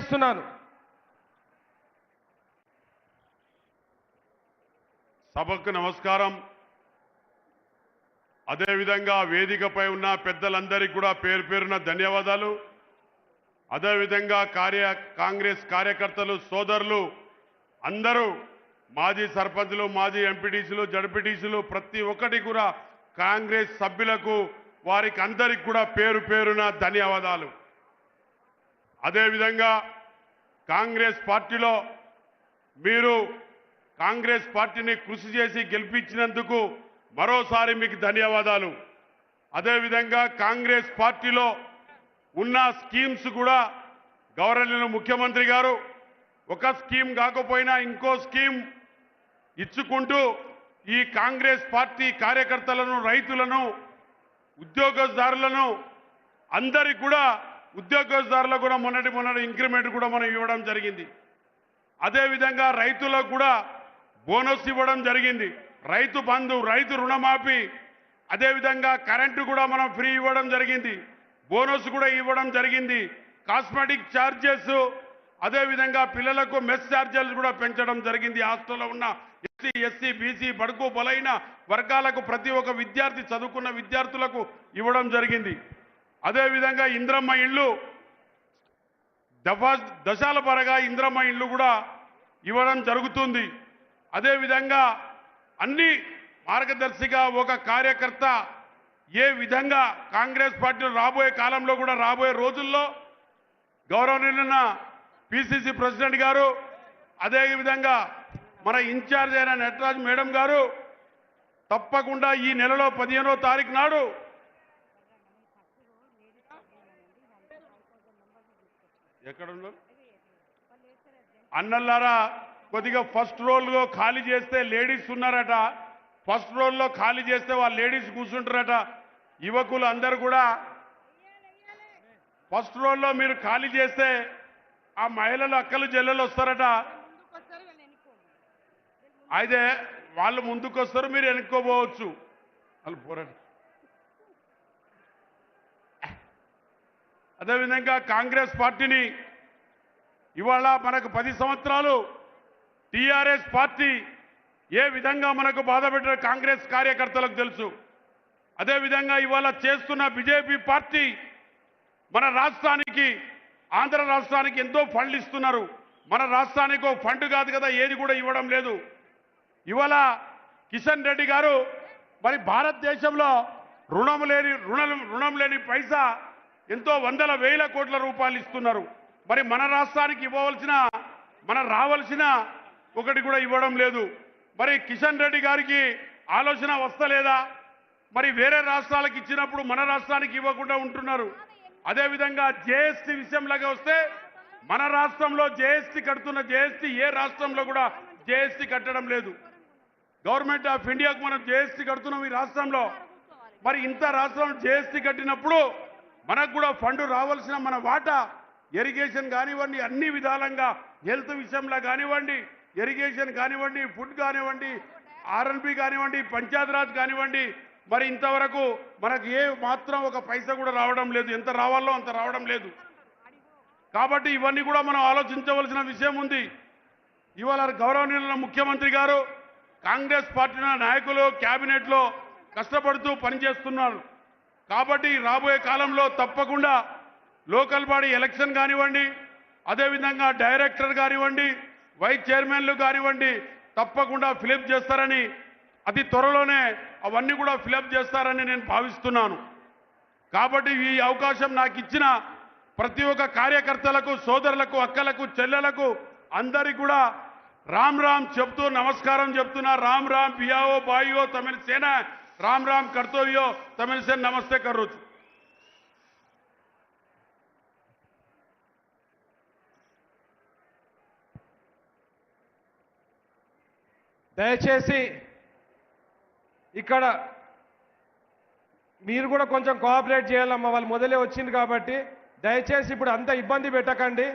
చేస్తున్నాను. సభకు నమస్కారం. అదేవిధంగా వేదికపై ఉన్న పెద్దలందరికీ కూడా పేరు పేరున ధన్యవాదాలు. అదేవిధంగా కాంగ్రెస్ కార్యకర్తలు సోదరులు అందరూ మాజీ సర్పంచులు, మాజీ ఎంపీటీసీలు, జడ్పీటీసీలు ప్రతి ఒక్కటి కూడా కాంగ్రెస్ సభ్యులకు వారికి అందరికి కూడా పేరు పేరున ధన్యవాదాలు. అదేవిధంగా కాంగ్రెస్ పార్టీలో మీరు కాంగ్రెస్ పార్టీని కృషి చేసి గెలిపించినందుకు మరోసారి మీకు ధన్యవాదాలు. అదేవిధంగా కాంగ్రెస్ పార్టీలో ఉన్న స్కీమ్స్ కూడా గౌరవనీయ ముఖ్యమంత్రి గారు ఒక స్కీమ్ కాకపోయినా ఇంకో స్కీమ్ ఇచ్చుకుంటూ ఈ కాంగ్రెస్ పార్టీ కార్యకర్తలను, రైతులను, ఉద్యోగదారులను అందరికి కూడా ఉద్యోగదారులకు కూడా మొన్నటి ఇంక్రిమెంట్ కూడా మనం ఇవ్వడం జరిగింది. అదేవిధంగా రైతులకు కూడా బోనస్ ఇవ్వడం జరిగింది. రైతు బంధు, రైతు రుణమాఫీ, అదేవిధంగా కరెంటు కూడా మనం ఫ్రీ ఇవ్వడం జరిగింది. బోనస్ కూడా ఇవ్వడం జరిగింది. కాస్మెటిక్ ఛార్జెస్, అదేవిధంగా పిల్లలకు మెస్ ఛార్జెస్ కూడా పెంచడం జరిగింది. హాస్టల్లో ఉన్న ఎస్సీ, ఎస్సీ, బీసీ, బడుగు బలైన వర్గాలకు ప్రతి ఒక్క విద్యార్థి, చదువుకున్న విద్యార్థులకు ఇవ్వడం జరిగింది. అదేవిధంగా ఇంద్రమ్మ ఇళ్ళు దశాల పరగా ఇంద్రమ్మ ఇళ్ళు కూడా ఇవ్వడం జరుగుతుంది. అదేవిధంగా అన్ని మార్గదర్శిగా ఒక కార్యకర్త ఏ విధంగా కాంగ్రెస్ పార్టీ రాబోయే కాలంలో కూడా రాబోయే రోజుల్లో గౌరవనీయులైన పిసిసి ప్రెసిడెంట్ గారు, అదేవిధంగా మన ఇన్ఛార్జ్ అయిన నటరాజ్ మేడం గారు తప్పకుండా ఈ నెలలో 15వ తారీఖు నాడు ఎక్కడున్నారు అన్నల్లారా కొద్దిగా ఫస్ట్ రోల్లో ఖాళీ చేస్తే లేడీస్ ఉన్నారట. ఫస్ట్ రోల్లో ఖాళీ చేస్తే వాళ్ళు లేడీస్ కూర్చుంటారట. యువకులు అందరూ కూడా ఫస్ట్ రోల్లో మీరు ఖాళీ చేస్తే ఆ మహిళలు, అక్కలు, చెల్లెలు వస్తారట. అయితే వాళ్ళు ముందుకు వస్తారు, మీరు వెనుక్కోపోవచ్చు. వాళ్ళు పోరాడు. అదేవిధంగా కాంగ్రెస్ పార్టీని ఇవాళ మనకు 10 సంవత్సరాలు టీఆర్ఎస్ పార్టీ ఏ విధంగా మనకు బాధ పెట్టారో కాంగ్రెస్ కార్యకర్తలకు తెలుసు. అదేవిధంగా ఇవాళ చేస్తున్న బీజేపీ పార్టీ మన రాష్ట్రానికి, ఆంధ్ర రాష్ట్రానికి ఎంతో ఫండ్లు ఇస్తున్నారు. మన రాష్ట్రానికి ఒక ఫండ్ కాదు కదా, ఏది కూడా ఇవ్వడం లేదు. ఇవాళ కిషన్ రెడ్డి గారు మరి భారతదేశంలో రుణం లేని పైసా ఎంతో వందల వేల కోట్ల రూపాయలు ఇస్తున్నారు. మరి మన రాష్ట్రానికి ఇవ్వవలసిన, రావాల్సిన ఒకటి కూడా ఇవ్వడం లేదు. మరి కిషన్ రెడ్డి గారికి ఆలోచన వస్తలేదా? మరి వేరే రాష్ట్రాలకు ఇచ్చినప్పుడు మన రాష్ట్రానికి ఇవ్వకుండా ఉంటున్నారు. అదేవిధంగా జేఎస్టీ విషయంలాగా వస్తే మన రాష్ట్రంలో జేఎస్టీ కడుతున్న జేఎస్టీ ఏ రాష్ట్రంలో కూడా జేఎస్టీ కట్టడం లేదు. గవర్నమెంట్ ఆఫ్ ఇండియాకు మనం జేఎస్టీ కడుతున్నాం ఈ రాష్ట్రంలో. మరి ఇంత రాష్ట్రం జేఎస్టీ కట్టినప్పుడు మనకు కూడా ఫండ్ రావాల్సిన మన వాటా, ఇరిగేషన్ కానివ్వండి, అన్ని విధాలంగా హెల్త్ విషయంలో కానివ్వండి, ఇరిగేషన్ కానివ్వండి, ఫుడ్ కానివ్వండి, ఆర్ఎన్బి కానివ్వండి, పంచాయతీరాజ్ కానివ్వండి, మరి ఇంతవరకు మనకు ఏ మాత్రం ఒక పైసా కూడా రావడం లేదు. ఎంత రావాలో అంత రావడం లేదు. కాబట్టి ఇవన్నీ కూడా మనం ఆలోచించవలసిన విషయం ఉంది. ఇవాళ గౌరవనీయులైన ముఖ్యమంత్రి గారు, కాంగ్రెస్ పార్టీ నాయకులు క్యాబినెట్లో కష్టపడుతూ పనిచేస్తున్నారు. కాబట్టి రాబోయే కాలంలో తప్పకుండా లోకల్ బాడీ ఎలక్షన్ కానివ్వండి, అదేవిధంగా డైరెక్టర్ కానివ్వండి, వైస్ చైర్మన్లు కానివ్వండి, తప్పకుండా ఫిలప్ చేస్తారని, అతి త్వరలోనే అవన్నీ కూడా ఫిలప్ చేస్తారని నేను భావిస్తున్నాను. కాబట్టి ఈ అవకాశం నాకు ఇచ్చిన ప్రతి ఒక్క కార్యకర్తలకు, సోదరులకు, అక్కలకు, చెల్లెలకు అందరికీ కూడా రామ్ రామ్ చెప్తూ నమస్కారం చెప్తున్నా. రామ్ రామ్ పియావో బాయో తమిళ సేన, రామ్ రామ్ కర్తవ్యో తమిళ సేన, నమస్తే కర్రోచు. దయచేసి ఇక్కడ మీరు కూడా కొంచెం కోఆపరేట్ చేయాలమ్మా. వాళ్ళు మొదలే వచ్చింది కాబట్టి దయచేసి ఇప్పుడు అంత ఇబ్బంది పెట్టకండి.